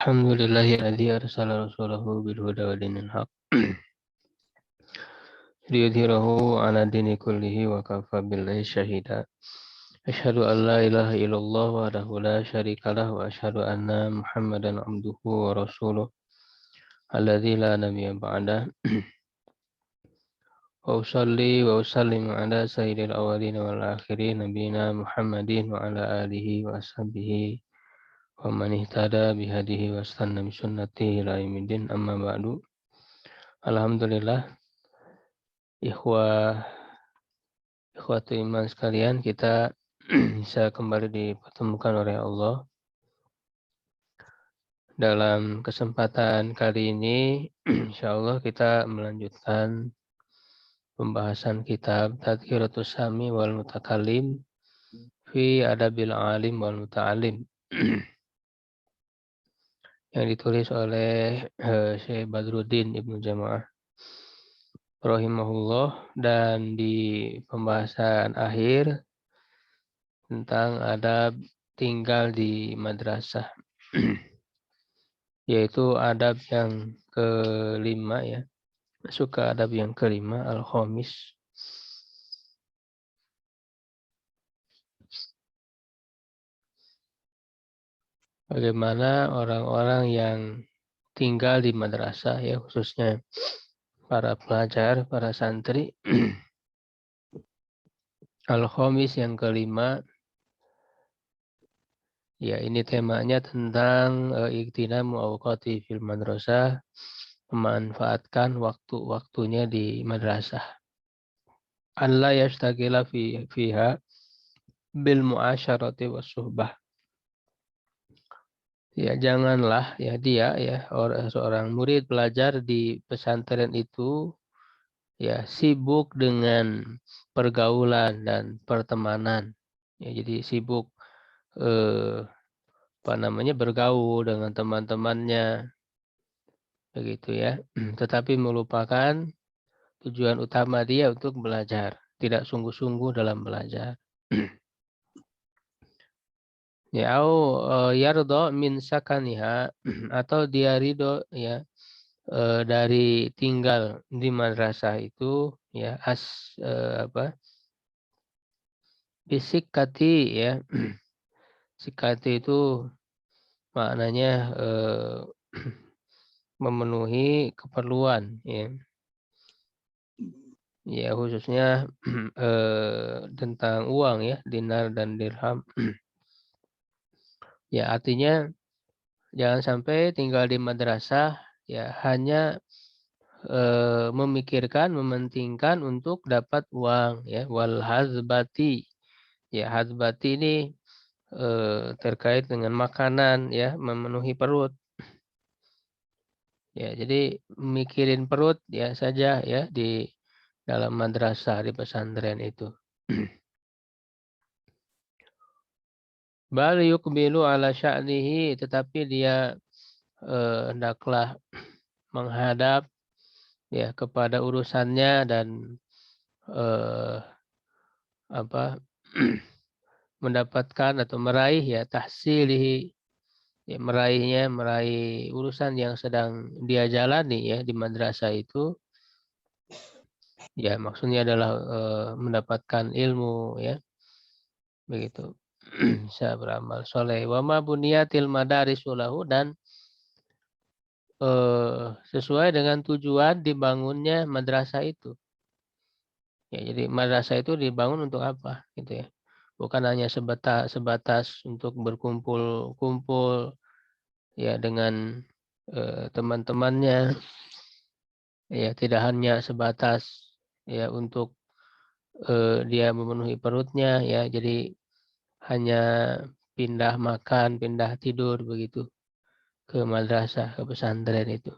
Alhamdulillahilladzi arsala rasulahu bil huda wa dinil haq liyudhhirahu 'ala dini kullihi wa kafa billahi syahida. Asyhadu an la ilaha illallah wahdahu la syarikalah wa asyhadu anna Muhammadan abduhu wa rasuluh alladzi la nabiyya ba'dah. Wa usalli wa usallimu ala sayyidil awwalin wal akhirin nabiyina Muhammadin wa ala alihi wa ashabihi wa man ihtada bihadihi wa istanna bi sunnatihi ila yaumiddin amma ba'du. Alhamdulillah, ikhwatu iman sekalian, kita bisa kembali dipertemukan oleh Allah. Dalam kesempatan kali ini, insya Allah kita melanjutkan pembahasan kitab Tadhkiratus Sami wal Mutakalim fi Adabil Alim wal Muta'alim yang ditulis oleh Syekh Badruddin Ibnu Jamaah rahimahullah, dan di pembahasan akhir tentang adab tinggal di madrasah, yaitu adab yang kelima ya, masuk ke adab yang kelima, al-khamis. Bagaimana orang-orang yang tinggal di madrasah ya, khususnya para pelajar, para santri. Al-khamis yang kelima, ya ini temanya tentang iktinamu awqati fil madrasah, memanfaatkan waktu-waktunya di madrasah. Allah yashtagila fiha bil muasyarati was suhbah. Ya janganlah ya dia ya seorang murid pelajar di pesantren itu ya sibuk dengan pergaulan dan pertemanan. Ya jadi sibuk bergaul dengan teman-temannya begitu ya. Tetapi melupakan tujuan utama dia untuk belajar, tidak sungguh-sungguh dalam belajar. Ya, yardo min sakaniha, atau dia ridho ya dari tinggal di madrasah itu ya bisikati ya. Sikati itu maknanya memenuhi keperluan ya. Ya khususnya tentang uang ya, dinar dan dirham. Ya artinya jangan sampai tinggal di madrasah ya hanya memikirkan, mementingkan untuk dapat uang ya. Wal hazbati, ya hazbati ini terkait dengan makanan ya, memenuhi perut. Ya jadi mikirin perut ya saja ya di dalam madrasah, di pesantren itu. Bal yukbilu ala sya'nihi, tetapi dia hendaklah menghadap ya kepada urusannya dan mendapatkan atau meraih ya tahsilihi, ya meraih urusan yang sedang dia jalani ya di madrasah itu. Ya maksudnya adalah mendapatkan ilmu ya, begitu. Bisa beramal soleh. Wa ma buniyatil madarisu lahu, dan sesuai dengan tujuan dibangunnya madrasah itu. Ya, jadi madrasah itu dibangun untuk apa gitu ya. Bukan hanya sebatas untuk berkumpul-kumpul ya dengan teman-temannya. Ya tidak hanya sebatas ya untuk dia memenuhi perutnya ya, jadi hanya pindah makan, pindah tidur begitu ke madrasah, ke pesantren itu.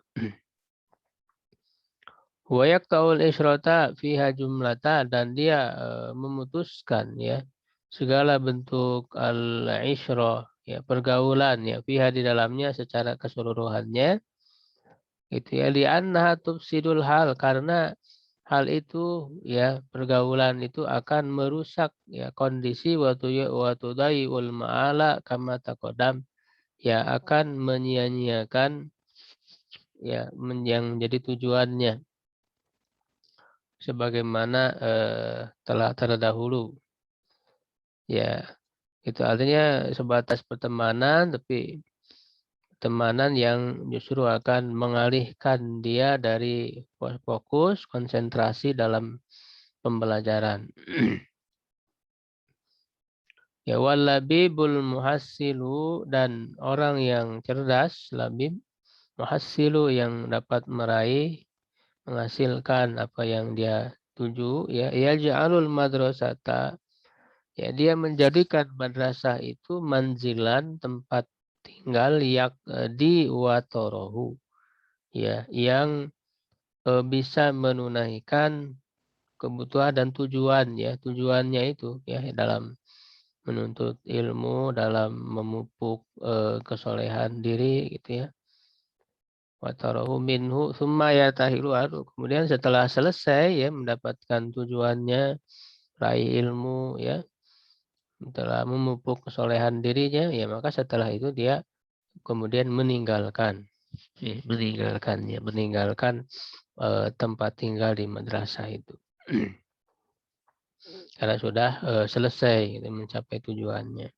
Wa yaqta'ul isyrata fiha jumlata, dan dia memutuskan ya segala bentuk al-isyrah ya, pergaulan ya, fiha di dalamnya secara keseluruhannya gitu ya, li'annaha tufsidul hal, karena hal itu ya, pergaulan itu akan merusak ya kondisi wa tudaiul ma'ala kama taqaddam, ya akan menyia-nyiakan ya yang menjadi tujuannya sebagaimana telah terdahulu. Ya, itu artinya sebatas pertemanan, tapi pertemanan yang justru akan mengalihkan dia dari fokus konsentrasi dalam pembelajaran. Ya, wal labibul muhassilu, dan orang yang cerdas, labib, muhassilu yang dapat meraih, menghasilkan apa yang dia tuju, ya yaj'alul madrasata, ya dia menjadikan madrasah itu manzilan, tempat tinggal, di watorohu, ya yang bisa menunaikan kebutuhan dan tujuan, ya tujuannya itu ya dalam menuntut ilmu, dalam memupuk kesolehan diri gitu ya. Watarahu minhu summa yatahilu anhu. Kemudian setelah selesai ya mendapatkan tujuannya, raih ilmu ya, setelah memupuk kesolehan dirinya ya, maka setelah itu dia kemudian meninggalkan meninggalkan tempat tinggal di madrasah itu. Karena sudah selesai gitu, mencapai tujuannya.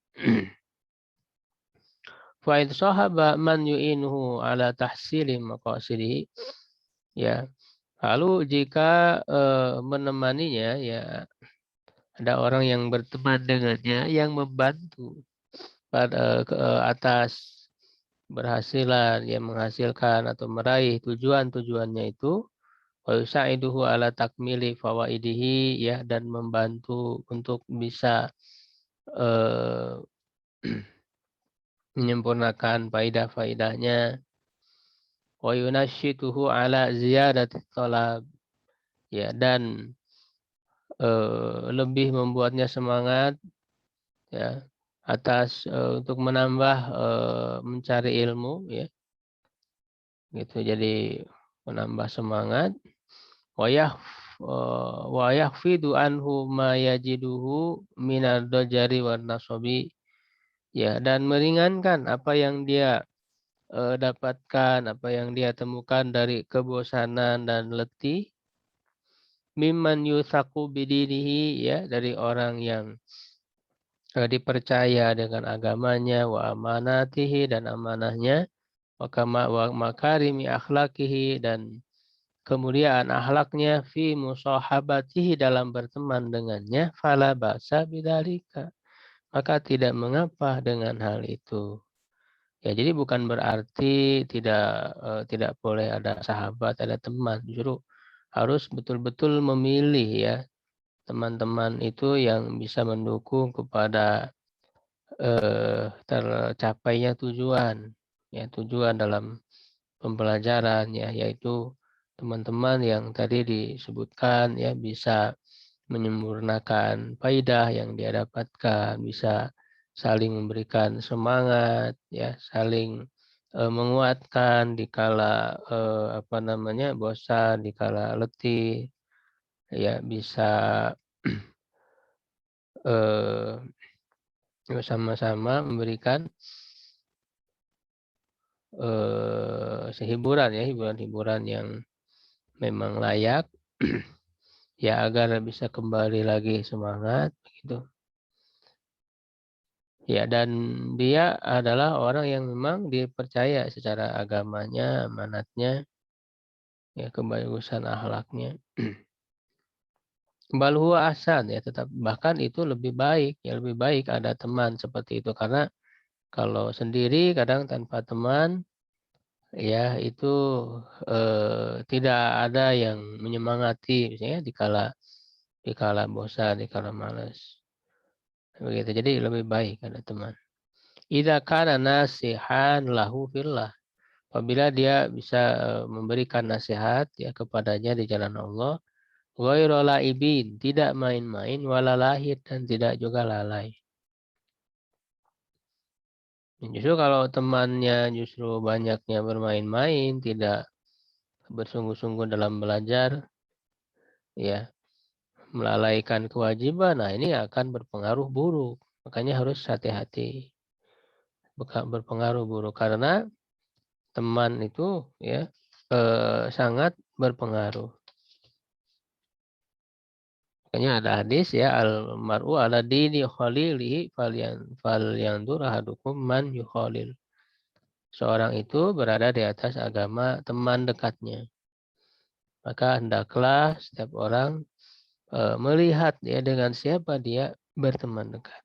Fa'id sahaba man yu'inuhu ala tahsili maqasidihi, ya. Lalu jika menemaninya, ya ada orang yang berteman dengannya yang membantu pada atas berhasilan, yang menghasilkan atau meraih tujuan-tujuannya itu, wa yusaiduhu ala takmili fawaidihi, ya, dan membantu untuk bisa eh, menyempurnakan faidah-faidahnya, wa yunasyituhu ala ziyadati talab, ya, dan lebih membuatnya semangat ya atas untuk menambah mencari ilmu ya gitu. Jadi menambah semangat, wayah wayahfidu anhu ma yajiduhu minad dajari wan nasabi, ya, dan meringankan apa yang dia dapatkan, apa yang dia temukan dari kebosanan dan letih, mimman yusaku bidinihi, ya, dari orang yang dipercaya dengan agamanya, wa amanatihi, dan amanahnya, wa makarimi akhlakihi, dan kemuliaan akhlaknya, fi musahabatihi, dalam berteman dengannya, fala ba'sa bidzalika, maka tidak mengapa dengan hal itu. Ya, jadi bukan berarti tidak boleh ada sahabat, ada teman. Justru harus betul-betul memilih ya teman-teman itu yang bisa mendukung kepada tercapainya tujuan, ya tujuan dalam pembelajaran, ya, yaitu teman-teman yang tadi disebutkan ya bisa menyempurnakan faidah yang dia dapatkan, bisa saling memberikan semangat, ya, saling menguatkan dikala bosan, dikala letih, ya, bisa sama-sama memberikan hiburan ya, hiburan-hiburan yang memang layak ya, agar bisa kembali lagi semangat gitu. Ya, dan dia adalah orang yang memang dipercaya secara agamanya, amanatnya, ya, kebagusan akhlaknya. Bal huwa ahsan, ya, tetap bahkan itu lebih baik, ya, lebih baik ada teman seperti itu, karena kalau sendiri kadang tanpa teman ya itu tidak ada yang menyemangati, misalnya dikala bosan, dikala malas. Begitu. Jadi lebih baik ada teman. Idza kana nasihan lahu fillah. Apabila dia bisa memberikan nasihat ya kepadanya di jalan Allah, ghairu laibin, tidak main-main, wala lahir, dan tidak juga lalai. Justru kalau temannya justru banyaknya bermain-main, tidak bersungguh-sungguh dalam belajar, ya, melalaikan kewajiban, nah ini akan berpengaruh buruk. Makanya harus hati-hati. berpengaruh buruk karena teman itu ya sangat berpengaruh. Makanya ada hadis ya, al mar'u ala dini khalilihi falyanzur ahadukum man yukhalil. Seorang itu berada di atas agama teman dekatnya. Maka hendaklah setiap orang melihat ya dengan siapa dia berteman dekat.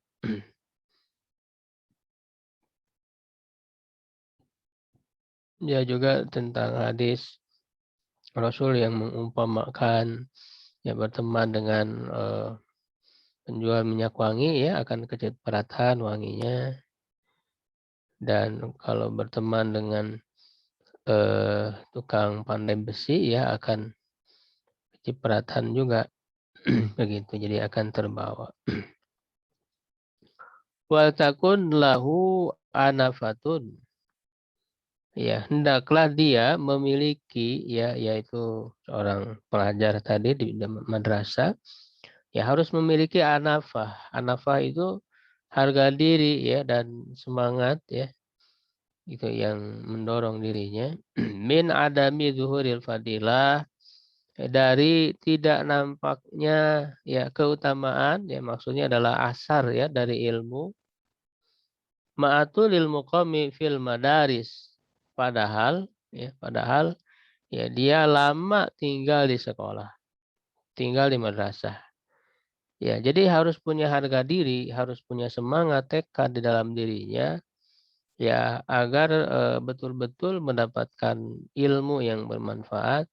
Ya juga tentang hadis Rasul yang mengumpamakan ya berteman dengan penjual minyak wangi ya akan kecipratan wanginya, dan kalau berteman dengan tukang pandai besi ya akan kecipratan juga begitu, jadi akan terbawa. Wal takun lahu anafatun, ya hendaklah dia memiliki ya, yaitu seorang pelajar tadi di madrasah ya harus memiliki anafah. Anafah itu harga diri ya dan semangat ya, itu yang mendorong dirinya. Min adami zuhuril fadilah, dari tidak nampaknya ya keutamaan ya, maksudnya adalah asar ya dari ilmu. Ma'atul ilmu qami fil madaris, padahal ya dia lama tinggal di sekolah, tinggal di madrasah. Ya, jadi harus punya harga diri, harus punya semangat, tekad di dalam dirinya, ya agar betul-betul mendapatkan ilmu yang bermanfaat,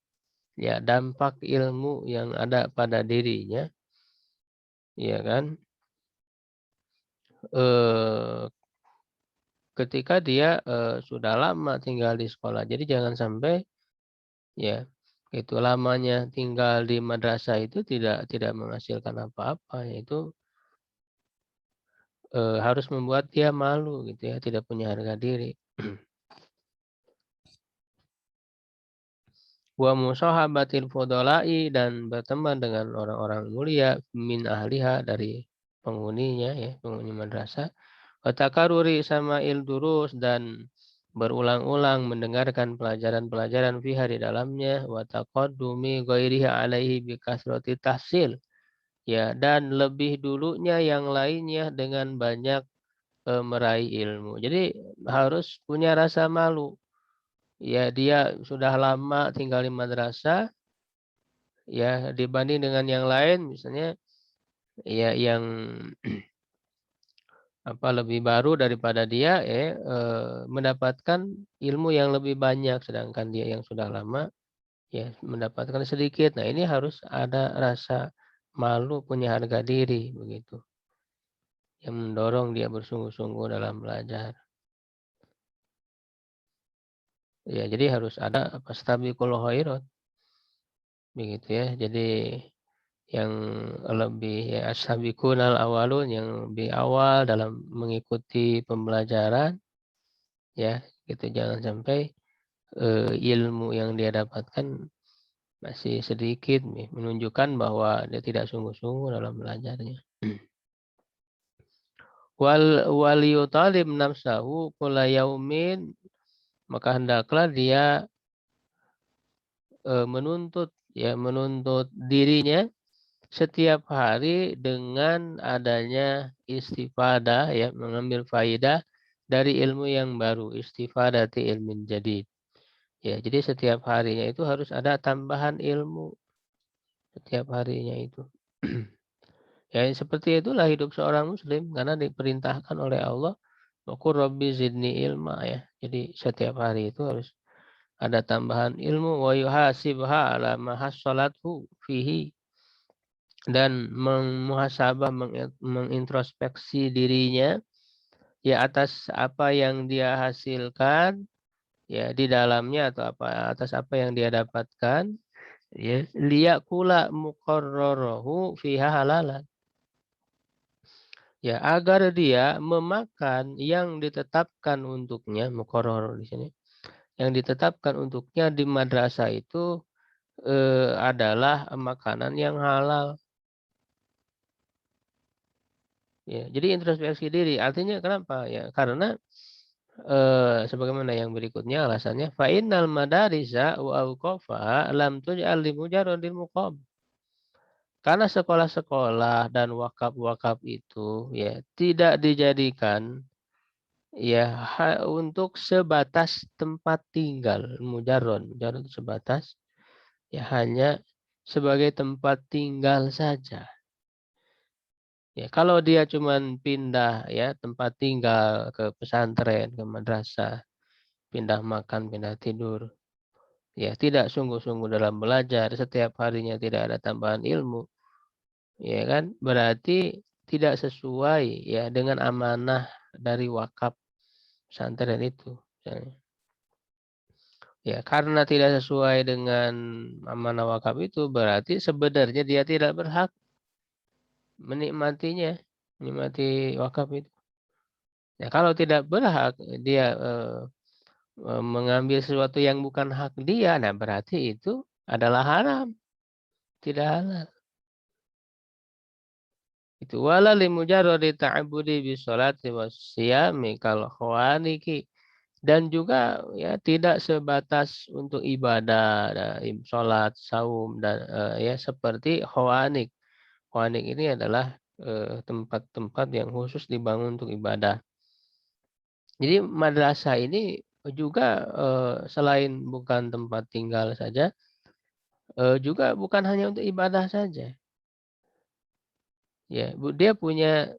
ya dampak ilmu yang ada pada dirinya, ya kan? Eh, Ketika dia sudah lama tinggal di sekolah, jadi jangan sampai ya itu lamanya tinggal di madrasah itu tidak menghasilkan apa-apa, yaitu harus membuat dia malu gitu ya, tidak punya harga diri. Wa musahabatil fudala'i, dan berteman dengan orang-orang mulia min ahliha, dari penghuninya ya, penghuni madrasah. Wa takarruri sama'il durus, dan berulang-ulang mendengarkan pelajaran-pelajaran fiha di dalamnya. Wa taqaddumi ghairihi alaihi bi kasrati tahsil, ya dan lebih dulunya yang lainnya dengan banyak meraih ilmu. Jadi harus punya rasa malu. Ya dia sudah lama tinggal di madrasah ya dibanding dengan yang lain, misalnya ya yang apa lebih baru daripada dia mendapatkan ilmu yang lebih banyak, sedangkan dia yang sudah lama ya mendapatkan sedikit. Nah, ini harus ada rasa malu, punya harga diri begitu, yang mendorong dia bersungguh-sungguh dalam belajar. Ya, jadi harus ada apa, stabiqul khairat begitu ya. Jadi yang lebih ya as-sabiqunal awalun, yang lebih awal dalam mengikuti pembelajaran ya, gitu. Jangan sampai ilmu yang dia dapatkan masih sedikit nih, menunjukkan bahwa dia tidak sungguh-sungguh dalam belajarnya. Wal yutalim nafsahu kulla yaumin, maka hendaklah dia menuntut dirinya setiap hari dengan adanya istifadah ya, mengambil faidah dari ilmu yang baru, istifadati ilmin jadid. Ya, jadi setiap harinya itu harus ada tambahan ilmu setiap harinya itu. Ya, seperti itulah hidup seorang muslim, karena diperintahkan oleh Allah, wa qur rabbi zidni ilma ya. Jadi setiap hari itu harus ada tambahan ilmu, wa yuhasibha ala ma hassalathu fihi, dan memuhasabah, mengintrospeksi dirinya ya atas apa yang dia hasilkan ya di dalamnya, atau atas apa yang dia dapatkan ya, liyakula muqarrarahu fiha halalan, ya agar dia memakan yang ditetapkan untuknya, muqarrar di sini, yang ditetapkan untuknya di madrasah itu adalah makanan yang halal. Ya, jadi introspeksi diri artinya kenapa ya? Karena sebagaimana yang berikutnya alasannya fa innal madarisa wa auqafa lam tuj'al li mujarradil muqam. Karena sekolah-sekolah dan wakaf-wakaf itu ya tidak dijadikan ya untuk sebatas tempat tinggal. Mujarrad itu sebatas ya hanya sebagai tempat tinggal saja. Ya, kalau dia cuman pindah ya tempat tinggal ke pesantren, ke madrasah, pindah makan, pindah tidur, ya tidak sungguh-sungguh dalam belajar, setiap harinya tidak ada tambahan ilmu, ya kan? Berarti tidak sesuai ya dengan amanah dari wakaf pesantren itu. Misalnya. Ya, karena tidak sesuai dengan amanah wakaf itu berarti sebenarnya dia tidak berhak menikmatinya, menikmati wakaf itu. Ya, kalau tidak berhak dia mengambil sesuatu yang bukan hak dia, nah berarti itu adalah haram, tidak halal. Itu wala li mujarradi ta'abbudi bis sholati was siyami kal khawaniki, dan juga ya tidak sebatas untuk ibadah, sholat, saum dan ya seperti khawanik. Khawanik ini adalah tempat-tempat yang khusus dibangun untuk ibadah. Jadi madrasah ini juga selain bukan tempat tinggal saja, juga bukan hanya untuk ibadah saja. Ya, dia punya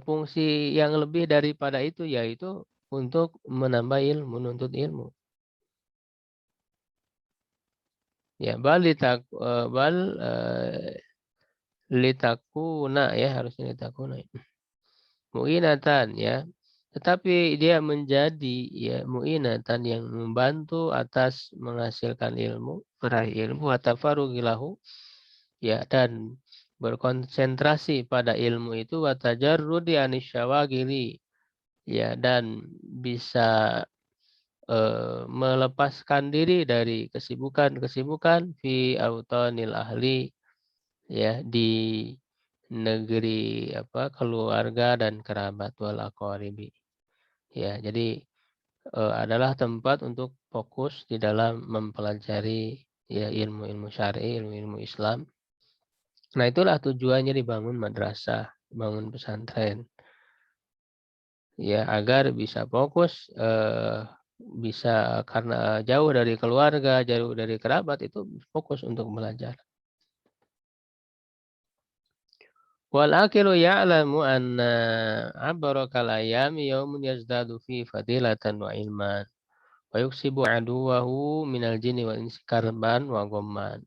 fungsi yang lebih daripada itu, yaitu untuk menambah ilmu, menuntut ilmu. Ya, litakuna ya harusnya litakuna. Mu'inatan ya. Tetapi dia menjadi ya mu'inatan yang membantu atas menghasilkan ilmu, meraih ilmu atau farugilahu ya, dan berkonsentrasi pada ilmu itu watajarrudi anisyawagili ya, dan bisa melepaskan diri dari kesibukan-kesibukan fi autanil ahli ya di negeri keluarga dan kerabat wal aqaribi. Ya, jadi adalah tempat untuk fokus di dalam mempelajari ya ilmu-ilmu syar'i, ilmu-ilmu Islam. Nah, itulah tujuannya dibangun madrasah, dibangun pesantren. Ya, agar bisa fokus bisa karena jauh dari keluarga, jauh dari kerabat itu fokus untuk belajar. Wal akilu ya'lamu anna abrakal ayami yaumun yazdadu fi fadilatan wa ilman wa yuksibu aduwahu minal jinni wal insi karban wa ghamman.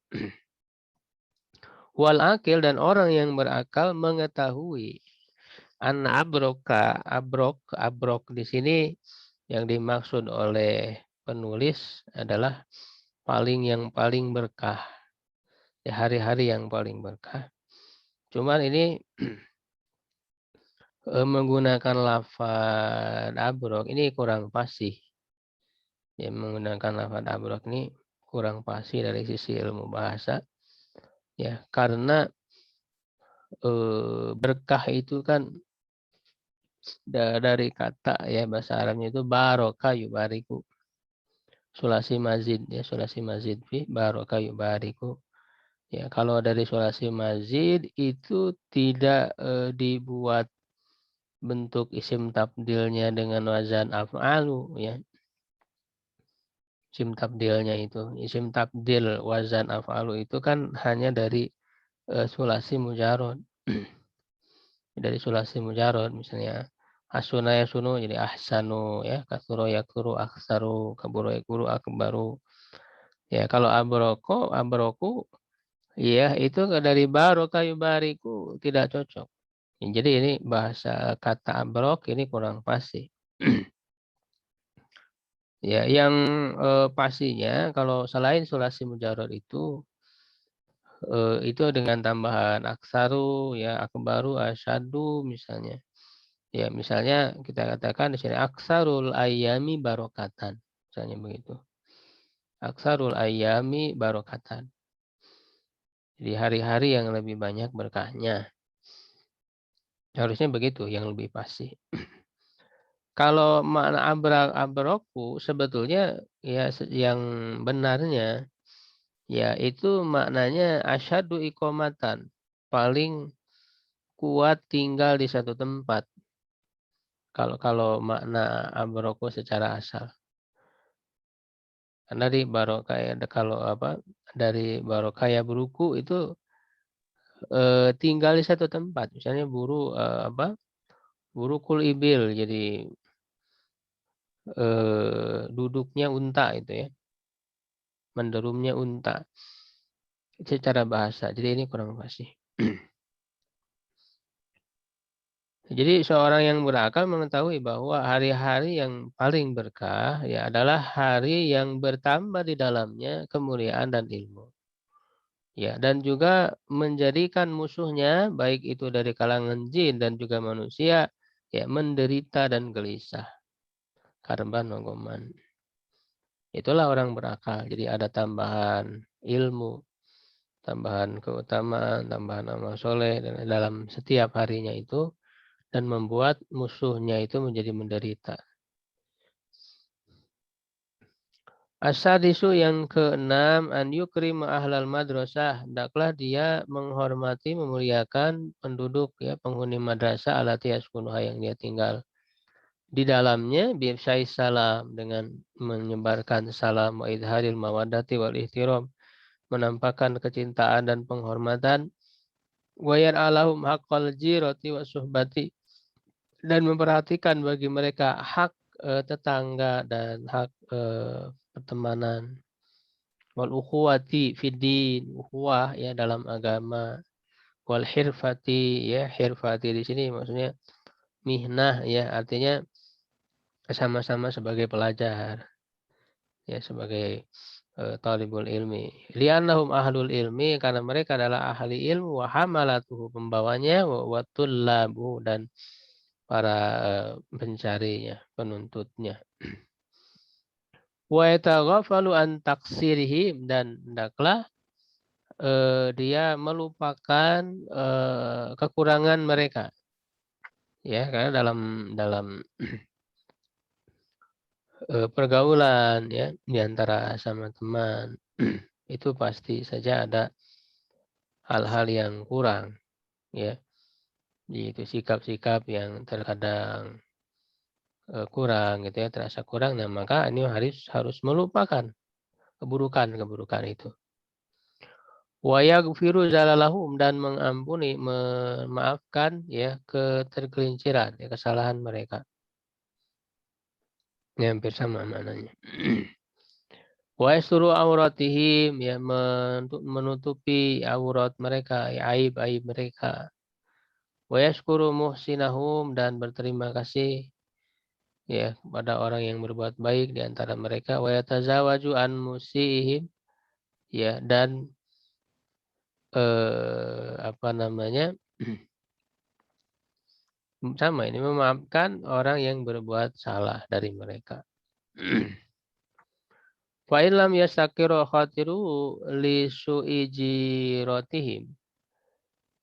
Wal akil, dan orang yang berakal mengetahui anna abrok di sini yang dimaksud oleh penulis adalah yang paling berkah. Ya, hari-hari yang paling berkah. Cuman ini menggunakan lafaz abrok ini kurang fasih. Ya, menggunakan lafaz abrok ini kurang fasih dari sisi ilmu bahasa. Ya, karena berkah itu kan dari kata ya bahasa Arabnya itu barokah yubariku. Sulasi mazid ya, sulasi mazid fi barokah yubariku. Ya, kalau dari sulasi mazid itu tidak dibuat bentuk isim tabdilnya dengan wazan af'alu ya. Isim tabdilnya itu, isim tabdil wazan af'alu itu kan hanya dari sulasi mujarod. Dari sulasi mujarod misalnya hasuna yasunu jadi ahsanu ya, kasuro yakuru aksaru, kaburo yakuru akbaru. Ya, kalau abroku ya itu dari barokah yubariku tidak cocok. Jadi ini bahasa kata abrok ini kurang pasti. Ya, yang pastinya kalau selain sulasi mujarrad itu dengan tambahan aksaru ya, akbaru, asyadu misalnya. Ya, misalnya kita katakan di sini aksarul ayami barokatan. Misalnya begitu. Aksarul ayami barokatan. Jadi hari-hari yang lebih banyak berkahnya. Harusnya begitu yang lebih pasti. Kalau makna abroku sebetulnya ya yang benarnya ya itu maknanya asyadu iqomatan, paling kuat tinggal di satu tempat. Kalau makna abroku secara asal. Karena dari barokah ya kalau dari barokah ya beruku itu tinggal di satu tempat. Misalnya burukul ibil, jadi duduknya unta itu ya, menderumnya unta secara bahasa. Jadi ini kurang fasih. Jadi seorang yang berakal mengetahui bahwa hari-hari yang paling berkah ya adalah hari yang bertambah di dalamnya kemuliaan dan ilmu. Ya, dan juga menjadikan musuhnya baik itu dari kalangan jin dan juga manusia ya menderita dan gelisah. Karban nogoman. Itulah orang berakal. Jadi ada tambahan ilmu, tambahan keutamaan, tambahan amal soleh dan dalam setiap harinya itu dan membuat musuhnya itu menjadi menderita. Asadisu yang keenam, an yukrim ahlal madrasah, hendaklah dia menghormati, memuliakan penduduk ya penghuni madrasah alati yaskunuha yang dia tinggal di dalamnya, bi'fsyai salam, dengan menyebarkan salam, wa idharil mawaddati wal ihtiram, menampakkan kecintaan dan penghormatan, wa yar'alahum haqqal jirati wa suhbati, dan memperhatikan bagi mereka hak tetangga dan hak pertemanan, wal ukhuwati fiddin, ukhuwah ya dalam agama, wal hirfati ya, hirfati di sini maksudnya mihnah ya, artinya sama-sama sebagai pelajar ya, sebagai talibul ilmi. Li'annahum ahlul ilmi, karena mereka adalah ahli ilmu, wa hamalatuhu, pembawanya, wa tullabu, dan para pencarinya, penuntutnya. Wa yataghafalu an taksirihim, dan hendaklah dia melupakan kekurangan mereka. Ya, karena dalam dalam pergaulan ya di antara sama teman itu pasti saja ada hal-hal yang kurang ya. Itu sikap-sikap yang terkadang kurang gitu ya, terasa kurang. Nah, maka ini harus melupakan keburukan-keburukan itu. Wa yaghfiru zalalahum, dan mengampuni, memaafkan ya ketergelinciran, ya, kesalahan mereka. Ya, hampir sama maknanya. Wa yasturu auratihim, ya menutupi aurat mereka, ya, aib-aib mereka. Wa yashkuru muhsinahum, dan berterima kasih ya kepada orang yang berbuat baik di antara mereka. Wa yatazawaju an musihim, ya, dan apa namanya? Sama ini, memaafkan orang yang berbuat salah dari mereka. Fa illam yastaqiru khatiru li su'iji rotihim.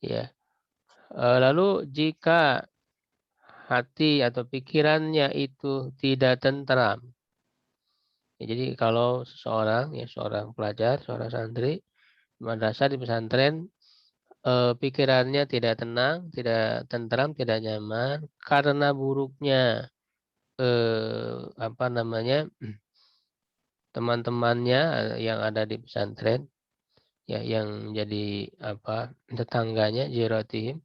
Ya. Lalu jika hati atau pikirannya itu tidak tentram. Ya, jadi kalau seseorang ya, seorang pelajar, seorang santri madrasah di pesantren, pikirannya tidak tenang, tidak tentram, tidak nyaman karena buruknya apa namanya? Teman-temannya yang ada di pesantren ya, yang jadi tetangganya, jiratihim,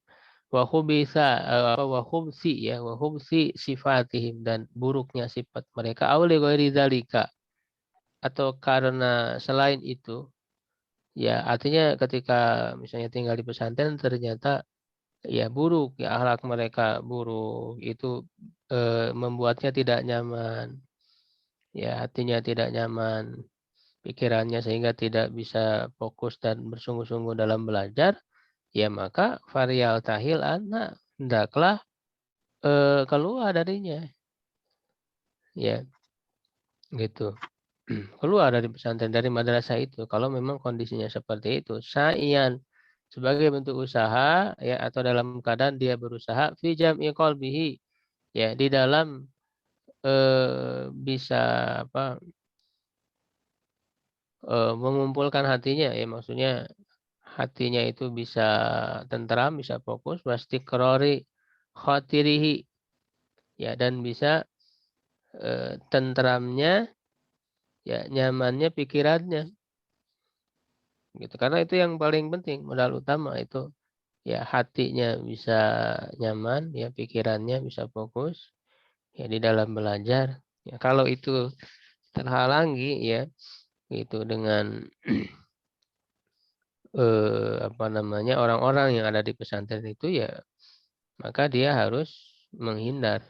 wa khubsi sifatihim, dan buruknya sifat mereka, aw li ghairi dzalika, atau karena selain itu ya, artinya ketika misalnya tinggal di pesantren ternyata ya buruk ya, akhlak mereka buruk, itu membuatnya tidak nyaman ya, hatinya tidak nyaman, pikirannya, sehingga tidak bisa fokus dan bersungguh-sungguh dalam belajar, ya maka varial tahil anak hendaklah keluar darinya, ya gitu. Keluar dari pesantren, dari madrasah itu kalau memang kondisinya seperti itu. Sa'ian, sebagai bentuk usaha ya, atau dalam keadaan dia berusaha fi jam'i qalbihi, ya di dalam bisa apa mengumpulkan hatinya ya, maksudnya hatinya itu bisa tentram, bisa fokus, wastiqrori khotirihi ya, dan bisa tentramnya ya, nyamannya pikirannya gitu. Karena itu yang paling penting, modal utama itu ya, hatinya bisa nyaman ya, pikirannya bisa fokus ya di dalam belajar. Ya, kalau itu terhalangi ya itu dengan apa namanya, orang-orang yang ada di pesantren itu ya, maka dia harus menghindar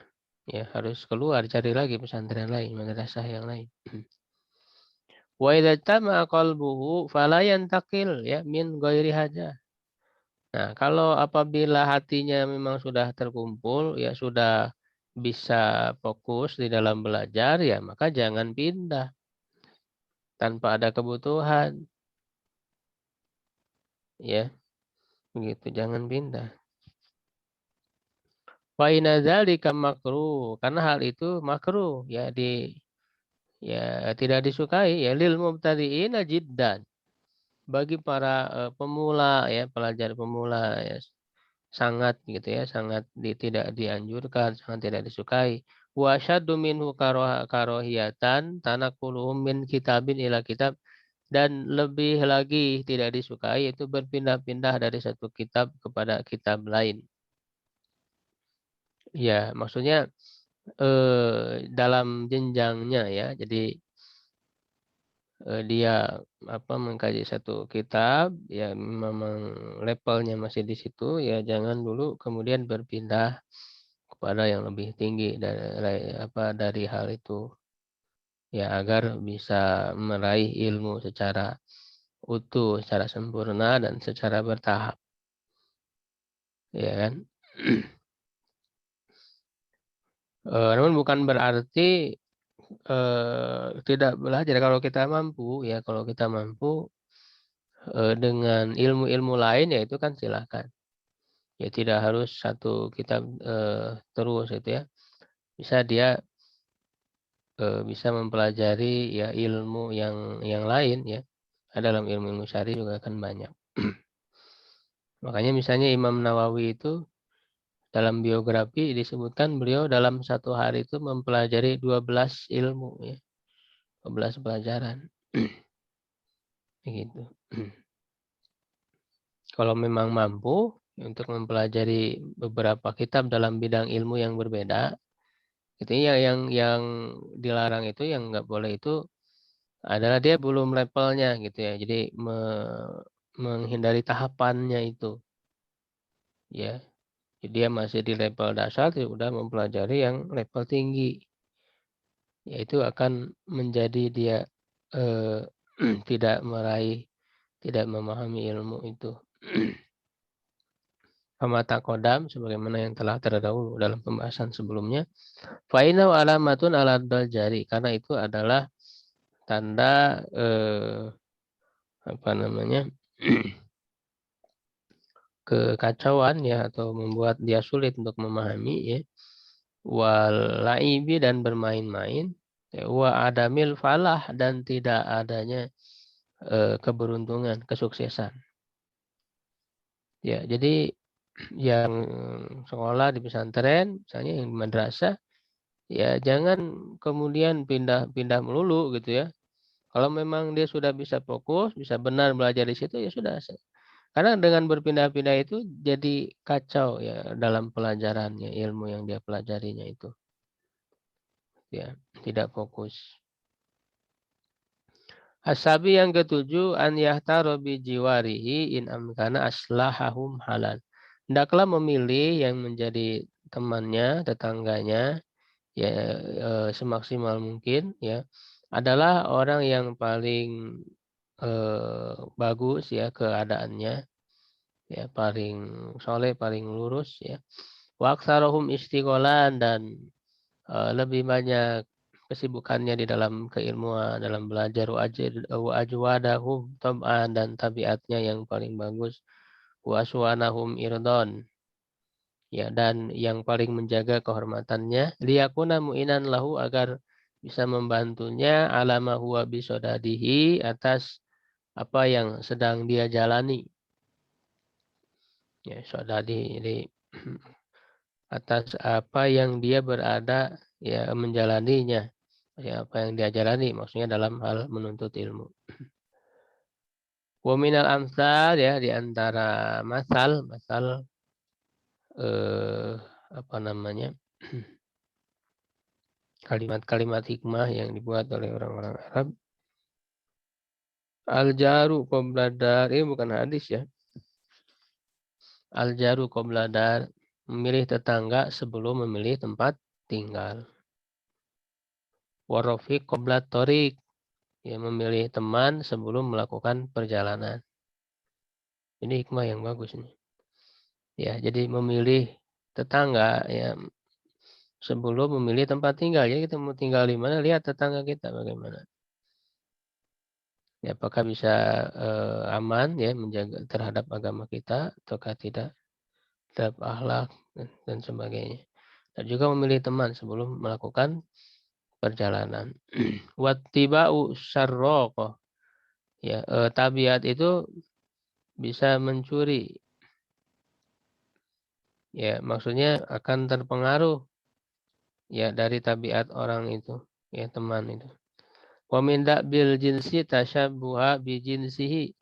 ya, harus keluar cari lagi pesantren lain, madrasah yang lain. Wa idza tama qalbuhu fala yantaqil ya min ghairi hajah. Nah, kalau apabila hatinya memang sudah terkumpul ya, sudah bisa fokus di dalam belajar ya, maka jangan pindah tanpa ada kebutuhan ya, begitu, jangan pindah. Wa inna dzalika makruh, karena hal itu makruh ya, ya tidak disukai ya, lil mubtadi'ina jiddan, bagi para pemula ya, pelajar pemula ya, sangat gitu ya, sangat tidak dianjurkan, sangat tidak disukai. Wa syaddu minhu karohiyatan tanaquluhum min kitabin ila kitab, dan lebih lagi tidak disukai itu berpindah-pindah dari satu kitab kepada kitab lain. Ya, maksudnya dalam jenjangnya ya. Jadi dia apa, mengkaji satu kitab ya, memang levelnya masih di situ ya, jangan dulu kemudian berpindah kepada yang lebih tinggi dari hal itu ya, agar bisa meraih ilmu secara utuh, secara sempurna dan secara bertahap ya kan. Namun bukan berarti tidak belajar. Kalau kita mampu ya, kalau kita mampu dengan ilmu-ilmu lain ya, itu kan silakan. Ya tidak harus satu kitab terus itu ya. Bisa dia bisa mempelajari ya ilmu yang lain ya. Dalam ilmu-ilmu syar'i juga kan banyak. Makanya misalnya Imam Nawawi itu dalam biografi disebutkan beliau dalam satu hari itu mempelajari 12 ilmu ya. 12 pelajaran. Begitu. Kalau memang mampu untuk mempelajari beberapa kitab dalam bidang ilmu yang berbeda, itu yang dilarang itu, yang nggak boleh itu adalah dia belum levelnya gitu ya. Jadi menghindari tahapannya itu ya. Jadi dia masih di level dasar, dia udah mempelajari yang level tinggi. Yaitu akan menjadi dia eh, tidak memahami ilmu itu. Pemata kodam sebagaimana yang telah terdahulu dalam pembahasan sebelumnya. Fa'inau alamatun ala jari, karena itu adalah tanda apa namanya kekacauan ya, atau membuat dia sulit untuk memahami ya. Wal laibi, dan bermain-main ya, wa adamil falah, dan tidak adanya keberuntungan, kesuksesan ya. Jadi yang sekolah di pesantren misalnya, yang di madrasah ya, jangan kemudian pindah-pindah melulu gitu ya. Kalau memang dia sudah bisa fokus, bisa benar belajar di situ ya sudah. Karena dengan berpindah-pindah itu jadi kacau ya dalam pelajarannya, ilmu yang dia pelajarinya itu. Ya, tidak fokus. Asabi yang ketujuh, an yahtaro bi jiwarihi in amkana aslahahum halal. Hendaklah memilih yang menjadi temannya, tetangganya ya, semaksimal mungkin ya, adalah orang yang paling bagus ya keadaannya ya, paling soleh, paling lurus ya. Wa aktsaruhum istiqolan, dan lebih banyak kesibukannya di dalam keilmuan, dalam belajar. Wa ajwadahum tab'an, dan tabiatnya yang paling bagus. Wa aswanahum irdon, Ya, dan yang paling menjaga kehormatannya, liyakuna mu'inan lahu, agar bisa membantunya alama huwa bisodadihi, atas apa yang sedang dia jalani. Ya, sodadi, jadi atas apa yang dia berada ya menjalaninya. Ya, apa yang dia jalani maksudnya dalam hal menuntut ilmu. Wa minal amsal, ya, di antara masal eh, apa namanya? Kalimat-kalimat hikmah yang dibuat oleh orang-orang Arab. Al-jaru qabla dar, ini bukan hadis ya. Al-jaru qabla dar, memilih tetangga sebelum memilih tempat tinggal. Warafiq qabla thoriq, ya, memilih teman sebelum melakukan perjalanan. Ini hikmah yang bagus nih. Ya, jadi memilih tetangga ya sebelum memilih tempat tinggal. Jadi kita mau tinggal di mana, lihat tetangga kita bagaimana. Ya, apakah bisa aman ya menjaga terhadap agama kita ataukah tidak, terhadap akhlak dan sebagainya. Dan juga memilih teman sebelum melakukan perjalanan. Wattiba'u syarraqah. Ya, tabiat itu bisa mencuri. Ya, maksudnya akan terpengaruh ya dari tabiat orang itu, ya, teman itu. Wa min bil jinsi tasyabbuha bi jinsihi.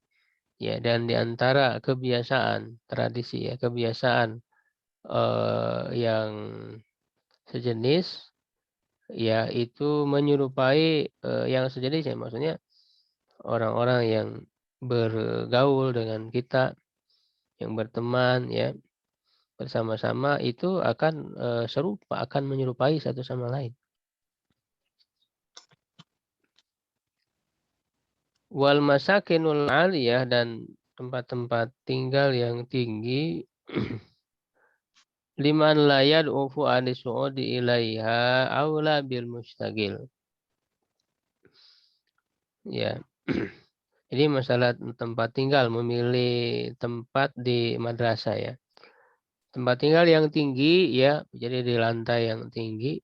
Ya, dan di antara kebiasaan, tradisi ya, kebiasaan yang sejenis, ya, itu menyerupai yang sejenis, ya, maksudnya orang-orang yang bergaul dengan kita, yang berteman ya bersama-sama itu akan serupa, akan menyerupai satu sama lain. Wal masakinul aliyah, dan tempat-tempat tinggal yang tinggi, liman layad ufu anisu'udi ilaiha aula bil mustagil. Ya. Jadi masalah tempat tinggal, memilih tempat di madrasah ya. Tempat tinggal yang tinggi ya, jadi di lantai yang tinggi.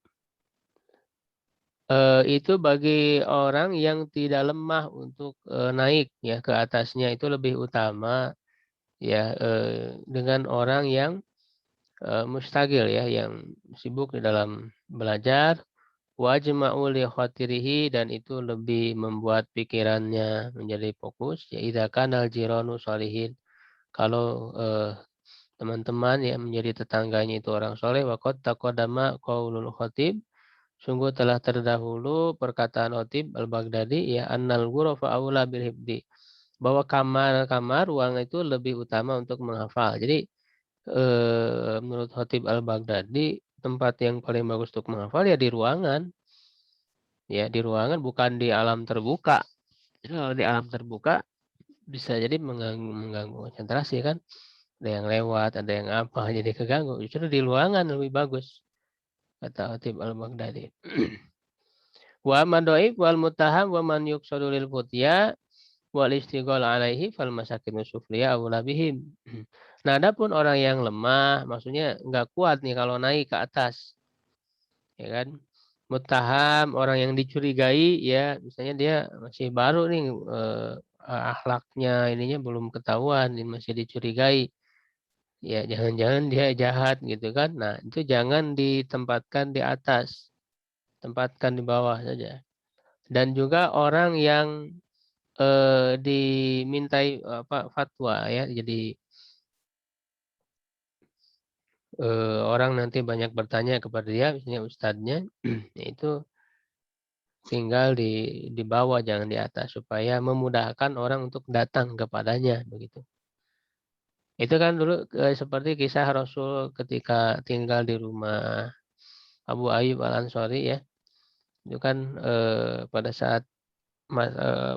Itu bagi orang yang tidak lemah untuk naik ya ke atasnya, itu lebih utama ya dengan orang yang mustagil ya, yang sibuk di dalam belajar. Wajma'u li khatirihi, dan itu lebih membuat pikirannya menjadi fokus. Ya, idza kanal jiranu sholihin, kalau teman-teman yang menjadi tetangganya itu orang soleh. Waqad taqaddama qaulul khatib, sungguh telah terdahulu perkataan Khatib al-Baghdadi ya, annal ghurafa aula bil hibdi, bahwa kamar-kamar ruang itu lebih utama untuk menghafal. Jadi menurut Khatib al-Baghdadi, tempat yang paling bagus untuk menghafal ya di ruangan. Ya, di ruangan, bukan di alam terbuka. Jadi kalau di alam terbuka bisa jadi mengganggu konsentrasi kan. Ada yang lewat, ada yang apa, jadi keganggu. Justru di ruangan lebih bagus, kata Khatib al-Baghdadi. Wa man dhaif wal muttaham wa man yuqsadu lil futya wal istighal alaihi fal masakinu sufliya aula bihim. Nah, adapun orang yang lemah, maksudnya nggak kuat nih kalau naik ke atas, ya kan? Muttaham, orang yang dicurigai, ya, misalnya dia masih baru nih, akhlaknya ininya belum ketahuan, masih dicurigai. Ya, jangan-jangan dia jahat gitu kan. Nah, itu jangan ditempatkan di atas, tempatkan di bawah saja. Dan juga orang yang dimintai apa fatwa ya, jadi orang nanti banyak bertanya kepada dia, misalnya ustadznya, itu tinggal di bawah, jangan di atas, supaya memudahkan orang untuk datang kepadanya begitu. Itu kan dulu seperti kisah Rasul ketika tinggal di rumah Abu Ayyub Al-Ansari ya. Itu kan pada saat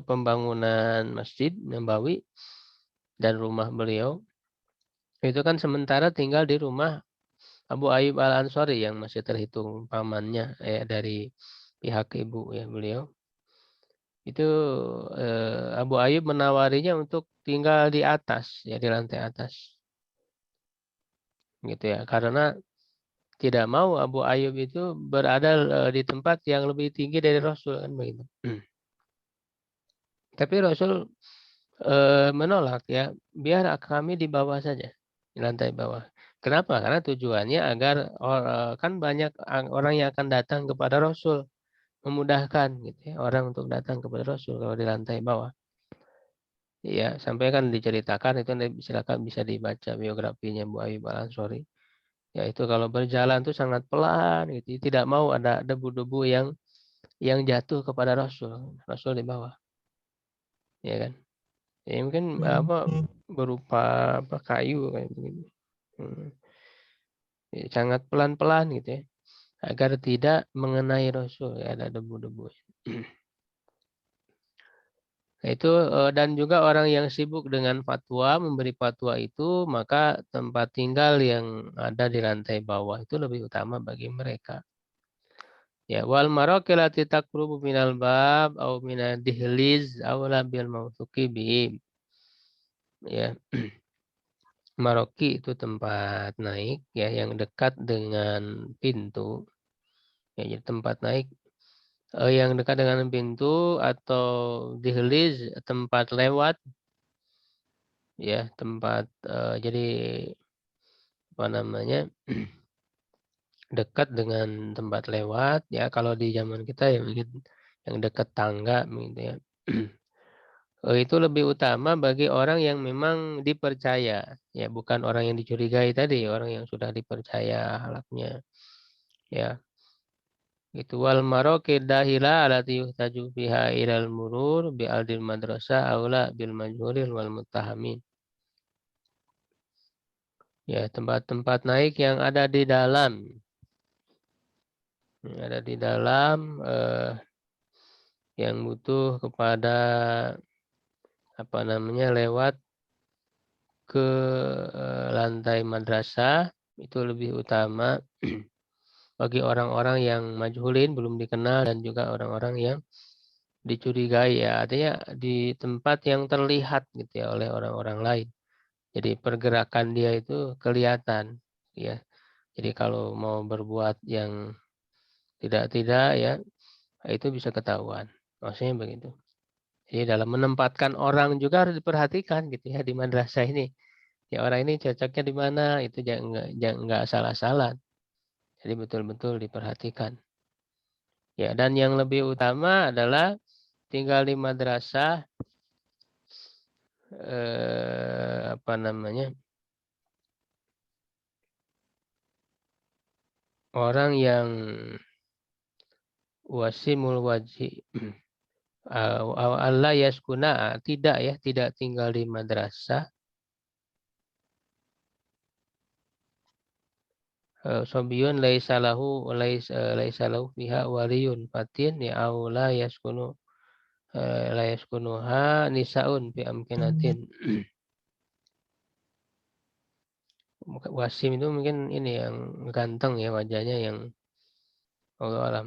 pembangunan Masjid Nabawi dan rumah beliau, itu kan sementara tinggal di rumah Abu Ayyub Al-Ansari yang masih terhitung pamannya ya, dari pihak ibu ya beliau. Itu Abu Ayyub menawarinya untuk tinggal di atas ya, di lantai atas. gitu ya. Karena tidak mau Abu Ayyub itu berada di tempat yang lebih tinggi dari Rasul kan begitu. Tapi Rasul menolak ya, biar kami di bawah saja, di lantai bawah. Kenapa? Karena tujuannya agar kan banyak orang yang akan datang kepada Rasul, memudahkan gitu ya, orang untuk datang kepada Rasul kalau di lantai bawah. Ya, sampai kan diceritakan itu, silakan bisa dibaca biografinya Bu Ayyub Al-Ansori. Yaitu kalau berjalan tuh sangat pelan gitu, tidak mau ada debu-debu yang jatuh kepada Rasul, Rasul di bawah, ya kan? Ya mungkin apa berupa apa kayu kayak begini. Ya, sangat pelan-pelan gitu ya, agar tidak mengenai Rasul, ya, ada debu-debu. Itu dan juga orang yang sibuk dengan fatwa, memberi fatwa itu, maka tempat tinggal yang ada di lantai bawah itu lebih utama bagi mereka. Ya, wal maraqilati taqrubu minal bab au minad dihliz aw la bil mawthuqi bihim. Ya, maroki itu tempat naik ya yang dekat dengan pintu. Ya, jadi tempat naik yang dekat dengan pintu, atau dihliz tempat lewat ya, tempat jadi apa namanya dekat dengan tempat lewat ya, kalau di zaman kita ya mungkin yang dekat tangga gitu ya. Itu lebih utama bagi orang yang memang dipercaya ya, bukan orang yang dicurigai tadi, orang yang sudah dipercaya halaknya ya. Itu wal maraqid dahila alati yuhtaju biha ilal murur bi aldil madrasah aula bil majhuril wal muttahamin. Ya, tempat-tempat naik yang ada di dalam, yang butuh kepada apa namanya lewat ke lantai madrasah, itu lebih utama bagi orang-orang yang majhulin, belum dikenal, dan juga orang-orang yang dicurigai ya, artinya di tempat yang terlihat gitu ya oleh orang-orang lain. Jadi pergerakan dia itu kelihatan ya. Jadi kalau mau berbuat yang tidak-tidak ya, itu bisa ketahuan. Maksudnya begitu. Jadi dalam menempatkan orang juga harus diperhatikan gitu ya di madrasah ini. Ya, orang ini cocoknya di mana, itu jangan nggak salah-salah. Jadi betul-betul diperhatikan. Ya, dan yang lebih utama adalah tinggal di madrasah apa namanya? Orang yang wasimul wajhi Allah yaskuna, tidak ya, tidak tinggal di madrasah. Sobiun laisa lahu fiha waliyun fatin ya aula yaskunu la yaskunuha nisaun fi amkinatin. Wasim itu mungkin ini yang ganteng ya wajahnya, yang Allah alam.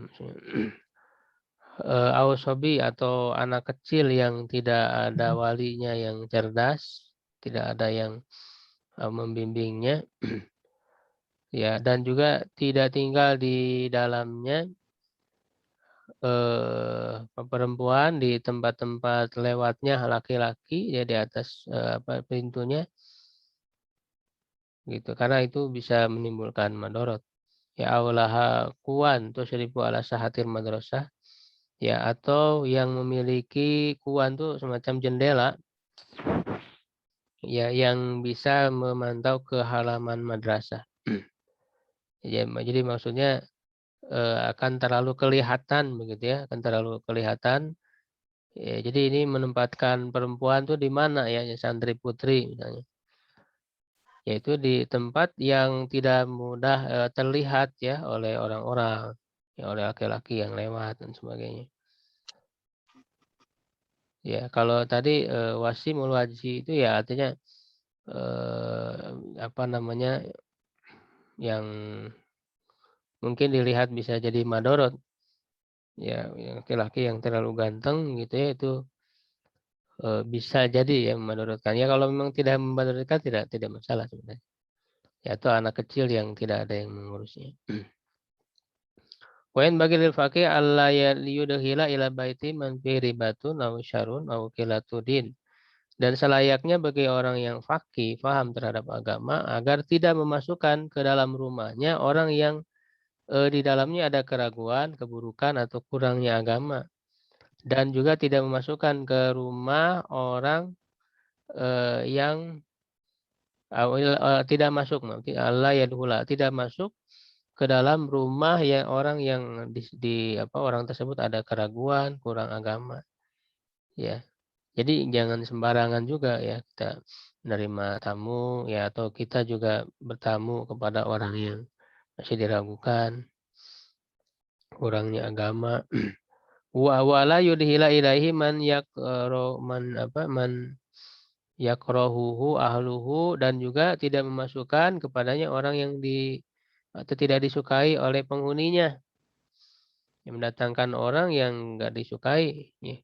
Ausobi atau anak kecil yang tidak ada walinya yang cerdas, tidak ada yang membimbingnya. Ya, dan juga tidak tinggal di dalamnya perempuan, di tempat-tempat lewatnya laki-laki ya, di atas apa pintunya gitu, karena itu bisa menimbulkan madorot. Ya, aulaha kuwan tuh 1000 ala sahatir madrasah. Ya, atau yang memiliki kuwan tuh semacam jendela ya, yang bisa memantau ke halaman madrasah. Ya, jadi maksudnya akan terlalu kelihatan begitu ya, akan terlalu kelihatan. Ya, jadi ini menempatkan perempuan tuh di mana ya, santri putri misalnya. Yaitu di tempat yang tidak mudah terlihat ya oleh orang-orang, ya oleh laki-laki yang lewat dan sebagainya. Ya, kalau tadi wasimul wajhi itu ya artinya apa namanya, yang mungkin dilihat bisa jadi madorot. Ya, laki-laki yang terlalu ganteng gitu ya, itu bisa jadi ya memadorotkan. Ya kalau memang tidak memadorotkan, tidak masalah sebenarnya. ya, atau anak kecil yang tidak ada yang mengurusnya. Wa in bagi lil faqih alla yudkhila ila baiti man fi ribatun aw syarun aw qilatudin. Dan selayaknya bagi orang yang faqih, paham terhadap agama, agar tidak memasukkan ke dalam rumahnya orang yang di dalamnya ada keraguan, keburukan, atau kurangnya agama. Dan juga tidak memasukkan ke rumah orang yang tidak masuk, Allah yadkhula, tidak masuk ke dalam rumah yang orang yang orang tersebut ada keraguan, kurang agama. Ya. Jadi jangan sembarangan juga ya kita menerima tamu ya, atau kita juga bertamu kepada orang yang masih diragukan, kurangnya agama. Wa wala yudhila ilaihi man yakrahuhu ahluhu, dan juga tidak memasukkan kepadanya orang yang atau tidak disukai oleh penghuninya, yang mendatangkan orang yang enggak disukai ya.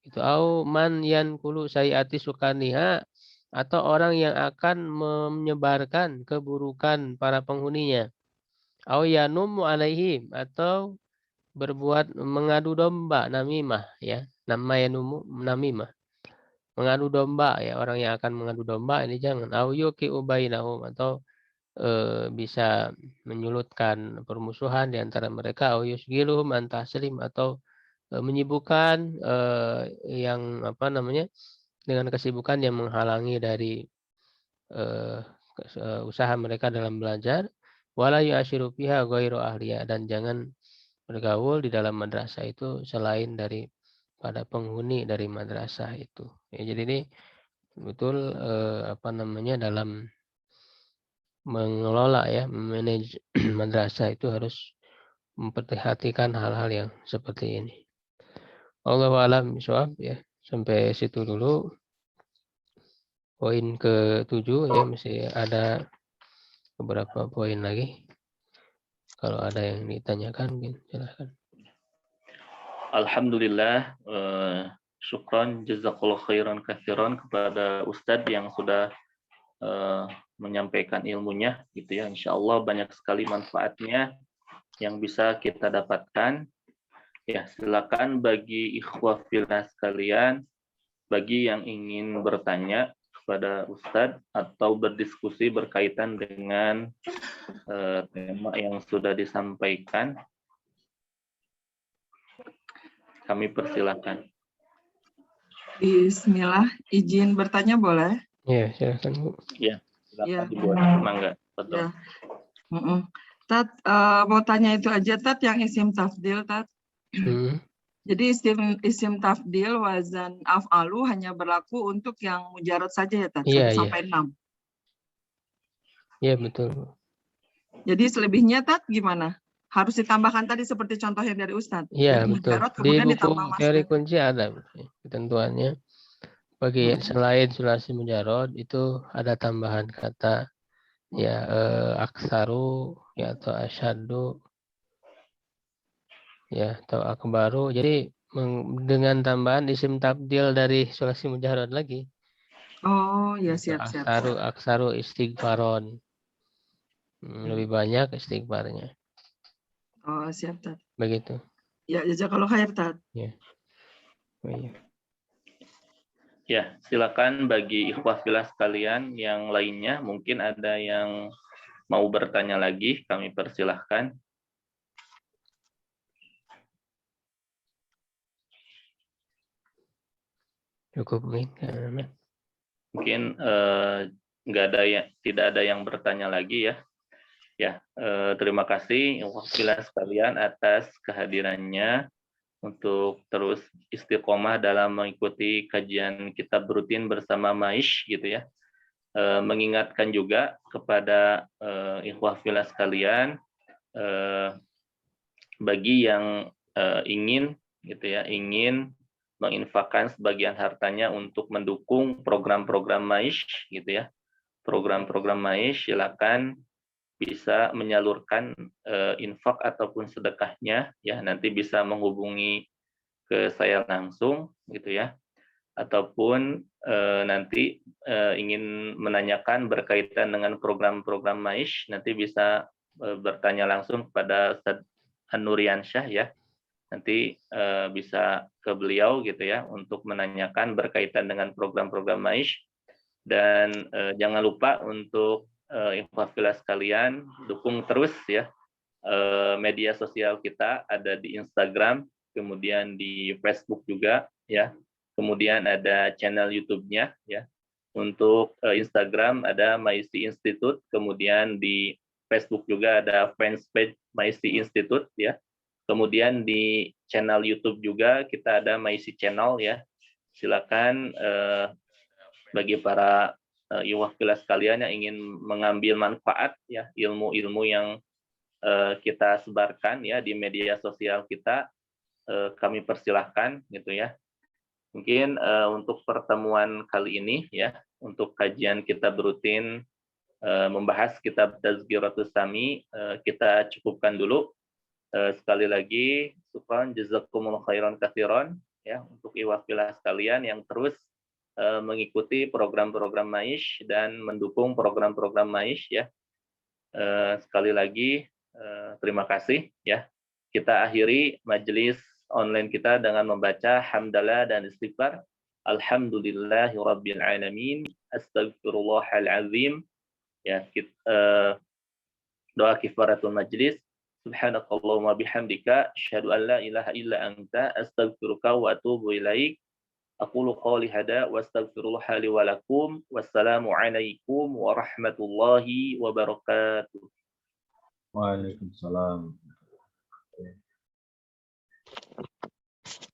Itu au man yankulu sayiati sukaniha, atau orang yang akan menyebarkan keburukan para penghuninya. Au yanumu alaihim, atau berbuat mengadu domba, namimah ya. Nama yanumu namimah. Mengadu domba ya, orang yang akan mengadu domba ini jangan. Au yuki ubainahum, atau bisa menyulutkan permusuhan di antara mereka. Au yusgiluhum an taslim, atau menyibukkan yang dengan kesibukan yang menghalangi dari usaha mereka dalam belajar. Wala yu'asyiru fiha ghairu ahliya, dan jangan bergaul di dalam madrasah itu selain dari pada penghuni dari madrasah itu. Ya, jadi ini betul dalam mengelola ya, memanage madrasah itu harus memperhatikan hal-hal yang seperti ini. Allahu a'lam bishawab ya. Sampai situ dulu. Poin ke-7 ya, masih ada beberapa poin lagi. Kalau ada yang ditanyakan mungkin silahkan. Alhamdulillah, syukran jazakallahu khairan katsiran kepada Ustadz yang sudah menyampaikan ilmunya gitu ya. Insyaallah banyak sekali manfaatnya yang bisa kita dapatkan. Ya, silakan bagi ikhwah fillah sekalian, bagi yang ingin bertanya kepada Ustadz atau berdiskusi berkaitan dengan tema yang sudah disampaikan, kami persilakan. Bismillah, izin bertanya boleh? Ya, silakan Bu. Ya, silakan Ya. dibuat. Mangga. Betul. Ya. Tat, mau tanya itu aja Tat, yang isim tafdil Tat. Jadi isim tafdil wazan af'alu hanya berlaku untuk yang mujarad saja ya Tat, 1 sampai 6. Iya betul. Jadi selebihnya Tat gimana? Harus ditambahkan tadi seperti contoh yang dari Ustadz. Iya betul. Mujarad, Di kemudian buku ditambah teori masdar. kunci ada ketentuannya. Bagi selain sulasi mujarad itu ada tambahan kata ya aksaru ya, atau asyaddu ya, atau akbaru. Jadi dengan tambahan isim tabdil dari sulasi mujarad lagi. Oh ya, Itu siap. aksaru istighfaron. Lebih banyak istighfarnya. Oh siap Tat. Begitu. Ya, jazakallahu khair Tat. Ya. Oh, iya. Ya, silakan bagi ikhwah fillah sekalian yang lainnya, mungkin ada yang mau bertanya lagi, kami persilahkan. Cukup mungkin. Mungkin tidak ada yang bertanya lagi ya. Ya, terima kasih ikhwah fillah sekalian atas kehadirannya untuk terus istiqomah dalam mengikuti kajian kitab rutin bersama Maish gitu ya. Mengingatkan juga kepada ikhwah fillah sekalian, bagi yang ingin menginfakkan sebagian hartanya untuk mendukung program-program Maish gitu ya. Program-program Maish silakan bisa menyalurkan infak ataupun sedekahnya ya, nanti bisa menghubungi ke saya langsung gitu ya. ataupun nanti ingin menanyakan berkaitan dengan program-program MAISH, nanti bisa bertanya langsung kepada Ustadz An-Nuriansyah ya. Nanti bisa ke beliau gitu ya untuk menanyakan berkaitan dengan program-program MAISH. Dan jangan lupa untuk ikhwafillah sekalian, dukung terus ya media sosial kita, ada di Instagram, kemudian di Facebook juga ya. Kemudian ada channel YouTube-nya ya. Untuk Instagram ada Maisi Institute, kemudian di Facebook juga ada fans page Maisi Institute ya. Kemudian di channel YouTube juga kita ada Maisi Channel ya. Silakan bagi para ikhwah sekalian yang ingin mengambil manfaat ya ilmu-ilmu yang kita sebarkan ya di media sosial kita, kami persilahkan gitu ya. Mungkin untuk pertemuan kali ini ya, untuk kajian kita berutin membahas kitab Tazkiratus Sami, kita cukupkan dulu. Sekali lagi, syukran jazakumullah khairan katsiran ya untuk ikhwah sekalian yang terus mengikuti program-program MAISH dan mendukung program-program MAISH ya. Sekali lagi terima kasih ya. Kita akhiri majelis online kita dengan membaca hamdalah dan istighfar. Alhamdulillahirabbil alamin. Astaghfirullahalazim. Ya, doa kifaratul majlis. Subhanakallahumma bihamdika asyhadu an la ilaha illa anta astaghfiruka wa atubu ilaik. Aqulu qouli hada wa astaghfirullah li wa lakum. Wassalamu alaikum warahmatullahi wabarakatuh. Waalaikumsalam.